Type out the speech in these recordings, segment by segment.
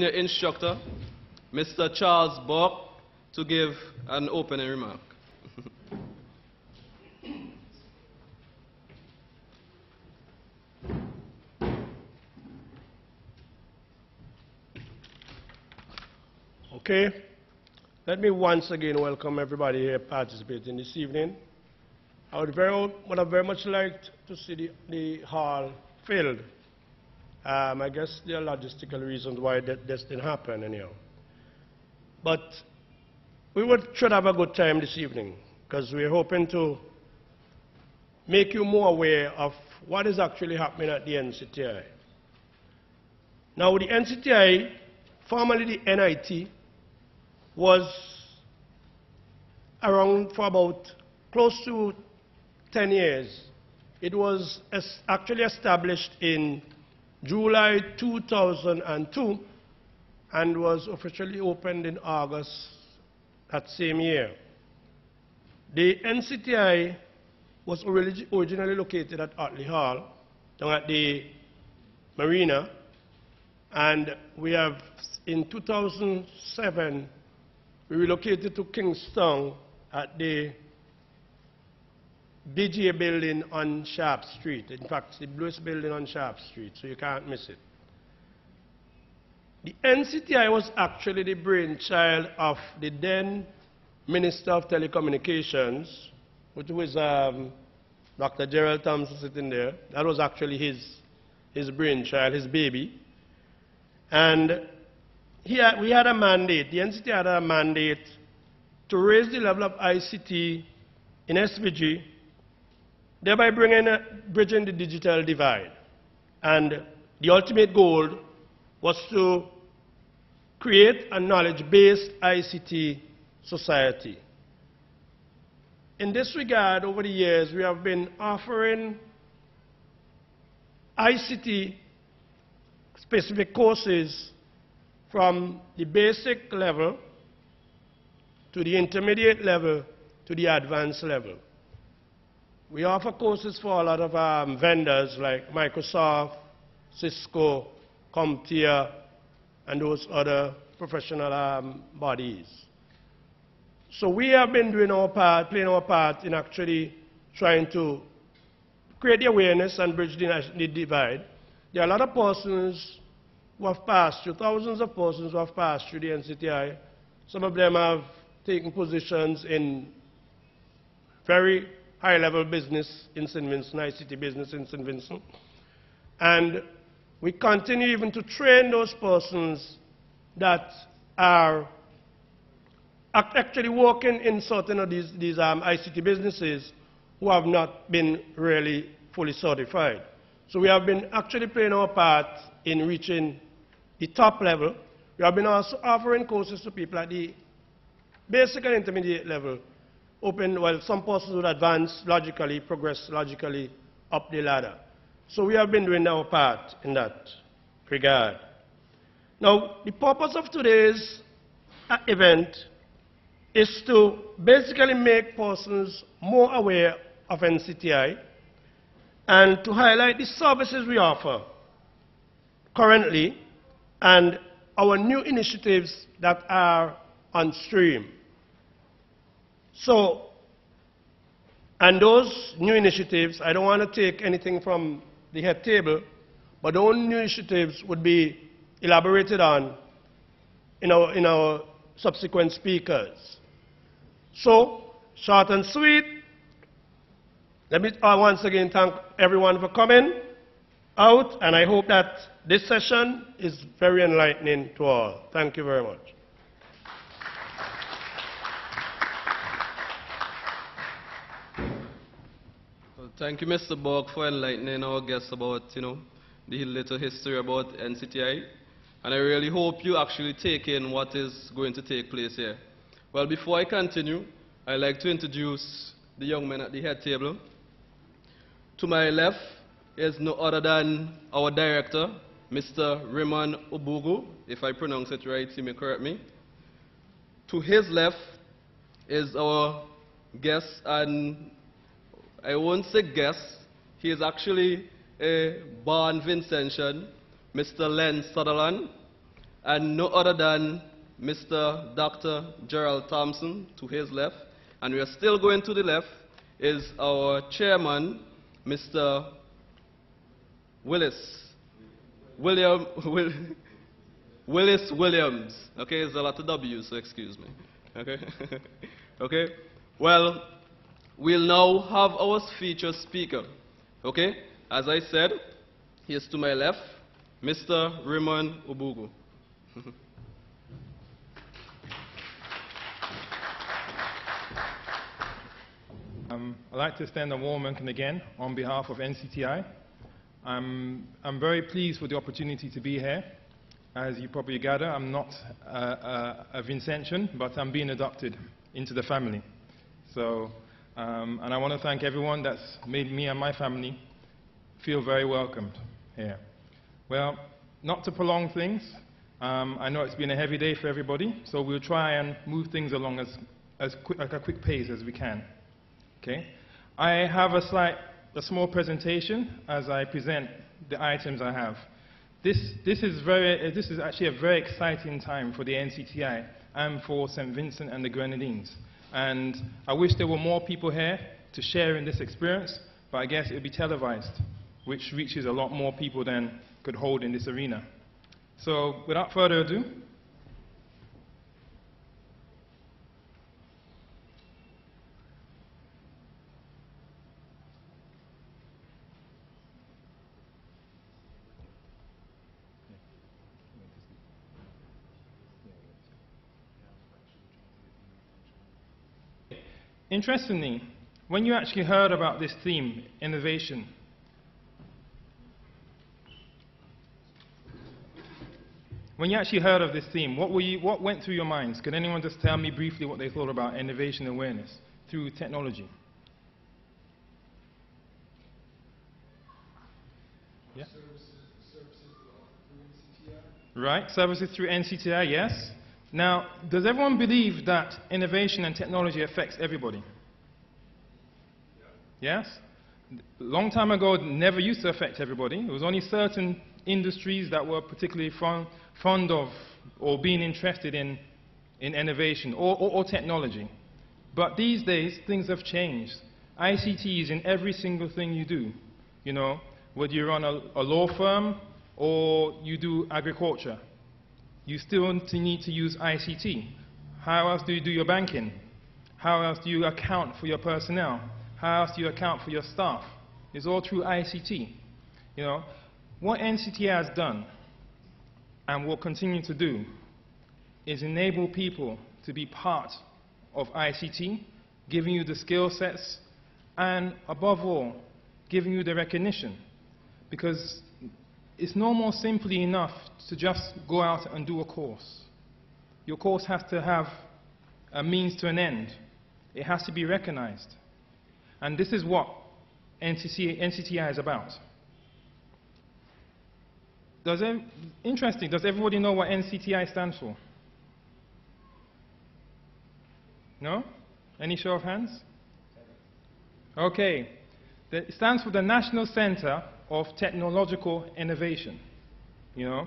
Your instructor, Mr. Charles Bock, to give an opening remark. Okay, let me once again welcome everybody here participating this evening. I would have very much liked to see the hall filled. I guess there are logistical reasons why this didn't happen anyhow. But we should have a good time this evening because we're hoping to make you more aware of what is actually happening at the NCTI. Now, the NCTI, formerly the NIT, was around for about close to 10 years. It was actually established in July 2002 and was officially opened in August that same year. The NCTI was originally located at Otley Hall, down at the Marina, and we have, in 2007, we relocated to Kingston at the BGA building on Sharp Street. In fact, the bluest building on Sharp Street, so you can't miss it. The NCTI was actually the brainchild of the then Minister of Telecommunications, which was Dr. Gerald Thompson sitting there. That was actually his brainchild, his baby. And we had a mandate, the NCTI had a mandate to raise the level of ICT in SVG, thereby bridging the digital divide. And the ultimate goal was to create a knowledge-based ICT society. In this regard, over the years, we have been offering ICT-specific courses from the basic level to the intermediate level to the advanced level. We offer courses for a lot of vendors like Microsoft, Cisco, CompTIA, and those other professional bodies. So we have been doing our part, playing our part in actually trying to create the awareness and bridge the divide. There are a lot of persons who have passed through, thousands of persons who have passed through the NCTI. Some of them have taken positions in very high-level business in St. Vincent, ICT business in St. Vincent. And we continue even to train those persons that are actually working in certain of these ICT businesses who have not been really fully certified. So we have been actually playing our part in reaching the top level. We have been also offering courses to people at the basic and intermediate level, some persons would advance logically, progress logically up the ladder. So we have been doing our part in that regard. Now, the purpose of today's event is to basically make persons more aware of NCTI and to highlight the services we offer currently and our new initiatives that are on stream. So, and those new initiatives, I don't want to take anything from the head table, but those new initiatives would be elaborated on in our subsequent speakers. So, short and sweet, let me once again thank everyone for coming out, and I hope that this session is very enlightening to all. Thank you very much. Thank you, Mr. Borg, for enlightening our guests about, the little history about NCTI. And I really hope you actually take in what is going to take place here. Well, before I continue, I'd like to introduce the young men at the head table. To my left is no other than our director, Mr. Raymond Obugu. If I pronounce it right, he may correct me. To his left is our guest, and I won't say guest, he is actually a born Vincentian, Mr. Len Sutherland. and no other than Mr. Dr. Gerald Thompson to his left. And we are still going to the left is our chairman, Mr. Willis Williams. Okay, it's a lot of W's, so excuse me. Okay, okay. Well, we'll now have our featured speaker. Okay, as I said, he is to my left, Mr. Raymond Ubugu. I'd like to extend a warm welcome again on behalf of NCTI. I'm very pleased with the opportunity to be here. As you probably gather, I'm not a Vincentian, but I'm being adopted into the family. So, and I want to thank everyone that's made me and my family feel very welcomed here. Well, not to prolong things, I know it's been a heavy day for everybody, so we'll try and move things along at a quick pace as we can. Okay? I have a small presentation as I present the items I have. This is actually a very exciting time for the NCTI and for St. Vincent and the Grenadines. And I wish there were more people here to share in this experience, but I guess it will be televised, which reaches a lot more people than could hold in this arena. So without further ado, interestingly, when you actually heard about this theme, innovation, when you actually heard of this theme, what went through your minds? Can anyone just tell me briefly what they thought about innovation awareness through technology? Yeah? Services through NCTI. Right, services through NCTI, yes. Now, does everyone believe that innovation and technology affects everybody? Yeah. Yes? A long time ago, it never used to affect everybody. It was only certain industries that were particularly fond of or being interested in innovation or technology. But these days, things have changed. ICT is in every single thing you do. You know, whether you run a law firm or you do agriculture, you still need to use ICT. How else do you do your banking? How else do you account for your personnel? How else do you account for your staff? It's all through ICT. You know, what NCTI has done and will continue to do is enable people to be part of ICT, giving you the skill sets, and above all, giving you the recognition. Because it's no more simply enough to just go out and do a course. Your course has to have a means to an end. It has to be recognized. And this is what NCTI is about. Interesting, does everybody know what NCTI stands for? No? Any show of hands? Okay. It stands for the National Center of Technological Innovation. You know?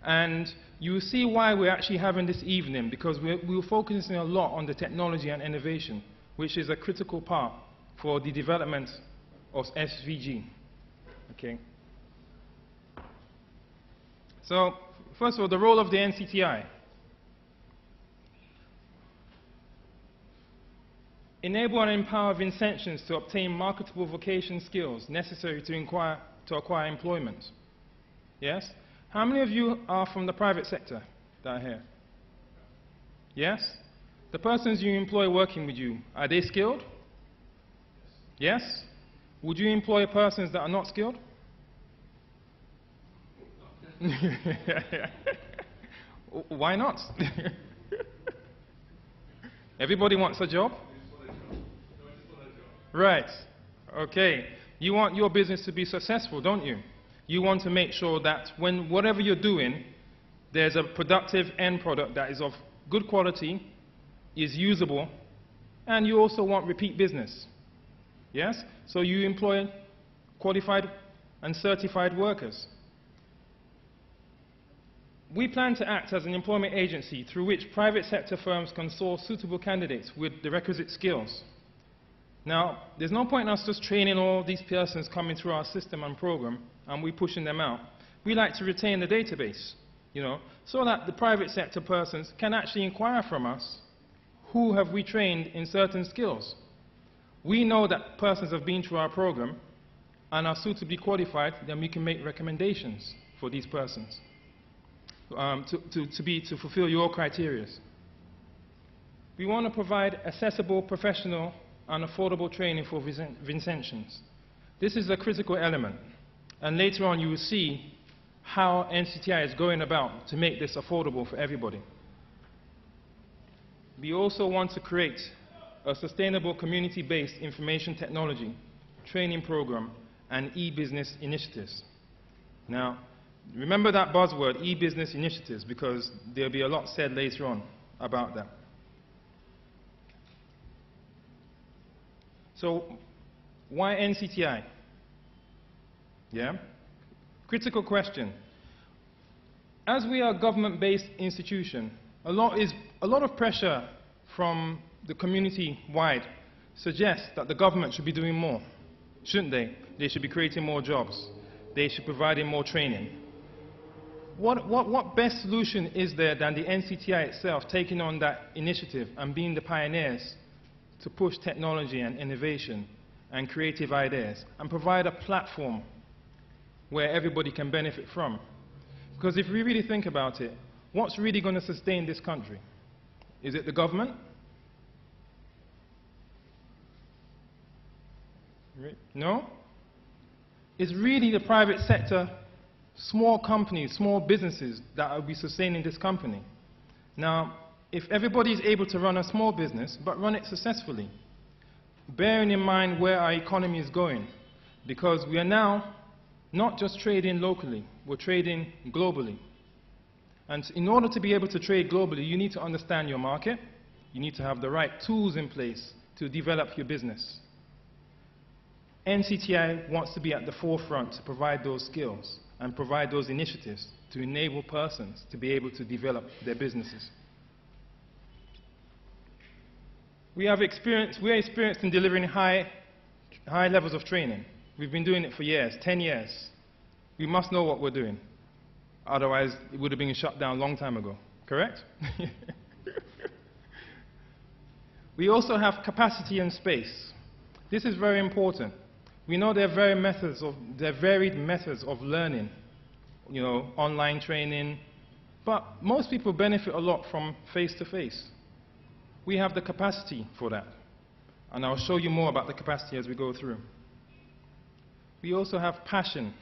And you will see why we're actually having this evening, because we're focusing a lot on the technology and innovation, which is a critical part for the development of SVG. Okay. So, first of all, the role of the NCTI. Enable and empower Vincentians to obtain marketable vocation skills necessary to acquire employment. Yes? How many of you are from the private sector that are here? Yes? The persons you employ working with you, are they skilled? Yes? Would you employ persons that are not skilled? Why not? Everybody wants a job? Right. Okay. You want your business to be successful, don't you? You want to make sure that when whatever you're doing, there's a productive end product that is of good quality, is usable, and you also want repeat business. Yes? So you employ qualified and certified workers. We plan to act as an employment agency through which private sector firms can source suitable candidates with the requisite skills. Now, there's no point in us just training all these persons coming through our system and program and we pushing them out. We like to retain the database, so that the private sector persons can actually inquire from us, who have we trained in certain skills? We know that persons have been through our program and are suitably qualified, then we can make recommendations for these persons to fulfill your criteria. We want to provide accessible, professional, and affordable training for Svgnctians. This is a critical element, and later on you will see how NCTI is going about to make this affordable for everybody. We also want to create a sustainable community-based information technology training program and e-business initiatives. Now, remember that buzzword, e-business initiatives, because there'll be a lot said later on about that. So, why NCTI? Yeah? Critical question. As we are a government-based institution, a lot of pressure from the community-wide suggests that the government should be doing more, shouldn't they? They should be creating more jobs. They should be providing more training. What best solution is there than the NCTI itself taking on that initiative and being the pioneers to push technology and innovation and creative ideas and provide a platform where everybody can benefit from? Because if we really think about it, what's really going to sustain this country? Is it the government? No? It's really the private sector, small companies, small businesses that will be sustaining this company. Now, if everybody is able to run a small business, but run it successfully, bearing in mind where our economy is going, because we are now not just trading locally, we're trading globally. And in order to be able to trade globally, you need to understand your market, you need to have the right tools in place to develop your business. NCTI wants to be at the forefront to provide those skills and provide those initiatives to enable persons to be able to develop their businesses. We are experienced in delivering high levels of training. We've been doing it for years, 10 years. We must know what we're doing. Otherwise, it would have been shut down a long time ago. Correct? We also have capacity and space. This is very important. We know there are varied methods of learning, online training, but most people benefit a lot from face-to-face. We have the capacity for that, and I'll show you more about the capacity as we go through. We also have passion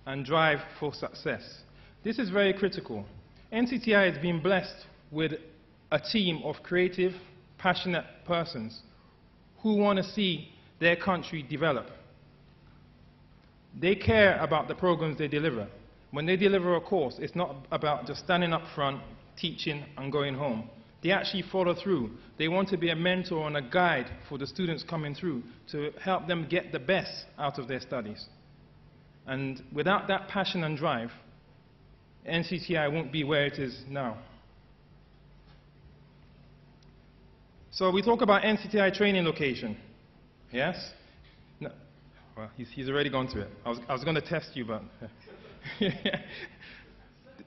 and drive for success. This is very critical. NCTI has been blessed with a team of creative, passionate persons who want to see their country develop. They care about the programs they deliver. When they deliver a course, it's not about just standing up front, teaching, and going home. They actually follow through. They want to be a mentor and a guide for the students coming through to help them get the best out of their studies. And without that passion and drive, NCTI won't be where it is now. So we talk about NCTI training location. Yes? No. Well, he's already gone to it. I was going to test you, but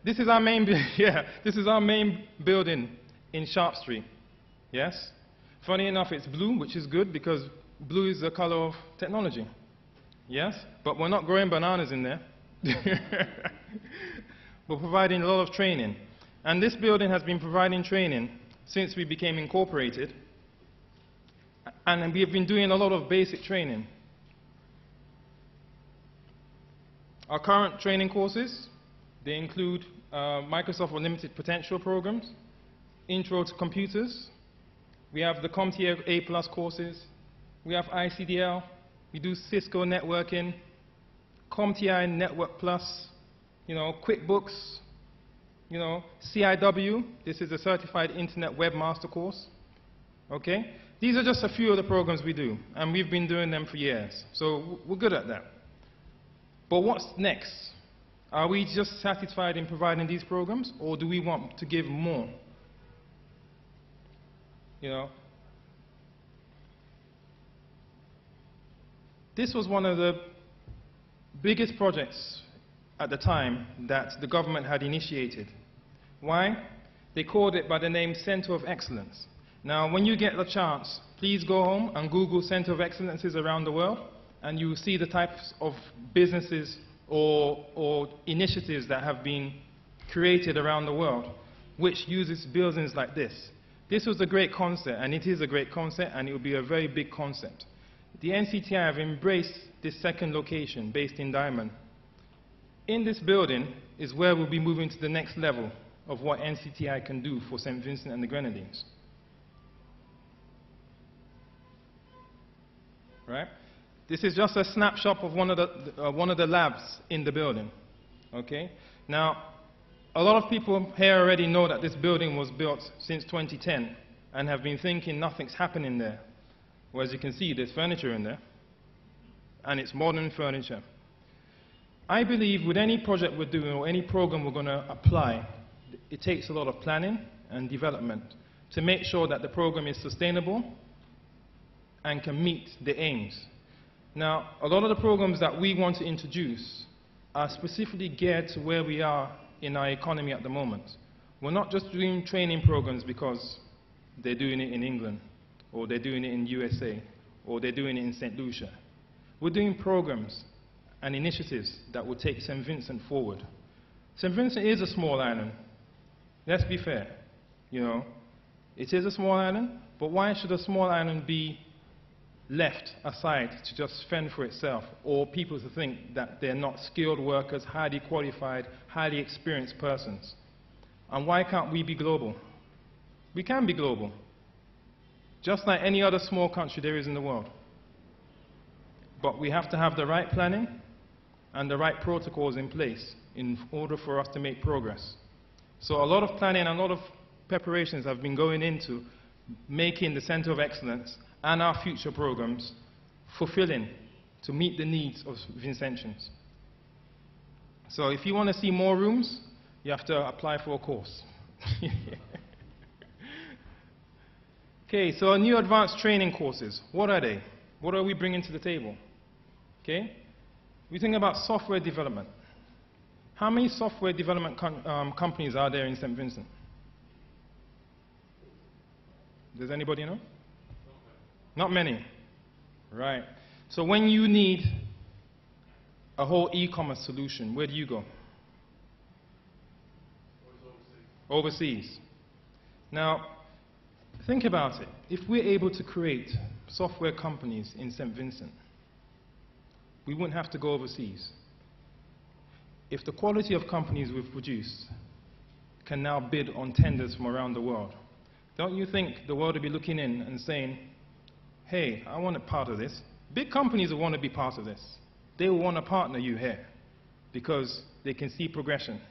this is our main this is our main building in Sharp Street. Yes? Funny enough, it's blue, which is good because blue is the color of technology. Yes? But we're not growing bananas in there. We're providing a lot of training. And this building has been providing training since we became incorporated. And we have been doing a lot of basic training. Our current training courses, they include Microsoft Unlimited Potential programs, Intro to Computers, we have the CompTIA A+ courses, we have ICDL, we do Cisco networking, CompTIA Network Plus, QuickBooks, CIW, this is a Certified Internet Webmaster course. Okay? These are just a few of the programs we do, and we've been doing them for years, so we're good at that. But what's next? Are we just satisfied in providing these programs, or do we want to give more? You know, this was one of the biggest projects at the time that the government had initiated. Why? They called it by the name Center of Excellence. Now, when you get the chance, please go home and Google Center of Excellences around the world, and you will see the types of businesses or initiatives that have been created around the world, which uses buildings like this. This was a great concept, and it is a great concept, and it will be a very big concept. The NCTI have embraced this second location based in Diamond. In this building is where we'll be moving to the next level of what NCTI can do for St. Vincent and the Grenadines. Right? This is just a snapshot of one of the labs in the building. Okay? Now, a lot of people here already know that this building was built since 2010 and have been thinking nothing's happening there. Well, as you can see, there's furniture in there, and it's modern furniture. I believe with any project we're doing or any program we're going to apply, it takes a lot of planning and development to make sure that the program is sustainable and can meet the aims. Now, a lot of the programs that we want to introduce are specifically geared to where we are in our economy at the moment. We're not just doing training programs because they're doing it in England, or they're doing it in USA, or they're doing it in St. Lucia. We're doing programs and initiatives that will take St. Vincent forward. St. Vincent is a small island. Let's be fair. You know, it is a small island, but why should a small island be left aside to just fend for itself, or people to think that they're not skilled workers, highly qualified, highly experienced persons? And why can't we be global? We can be global, just like any other small country there is in the world. But we have to have the right planning and the right protocols in place in order for us to make progress. So a lot of planning and a lot of preparations have been going into making the Center of Excellence and our future programs fulfilling to meet the needs of Vincentians. So if you want to see more rooms, you have to apply for a course. Okay, so our new advanced training courses, what are they? What are we bringing to the table? Okay, we think about software development. How many software development companies are there in St. Vincent? Does anybody know? Not many. Right. So when you need a whole e-commerce solution, where do you go? Overseas. Now, think about it. If we're able to create software companies in St. Vincent, we wouldn't have to go overseas. If the quality of companies we've produced can now bid on tenders from around the world, don't you think the world will be looking in and saying, hey, I want a part of this? Big companies will want to be part of this. They will want to partner you here because they can see progression.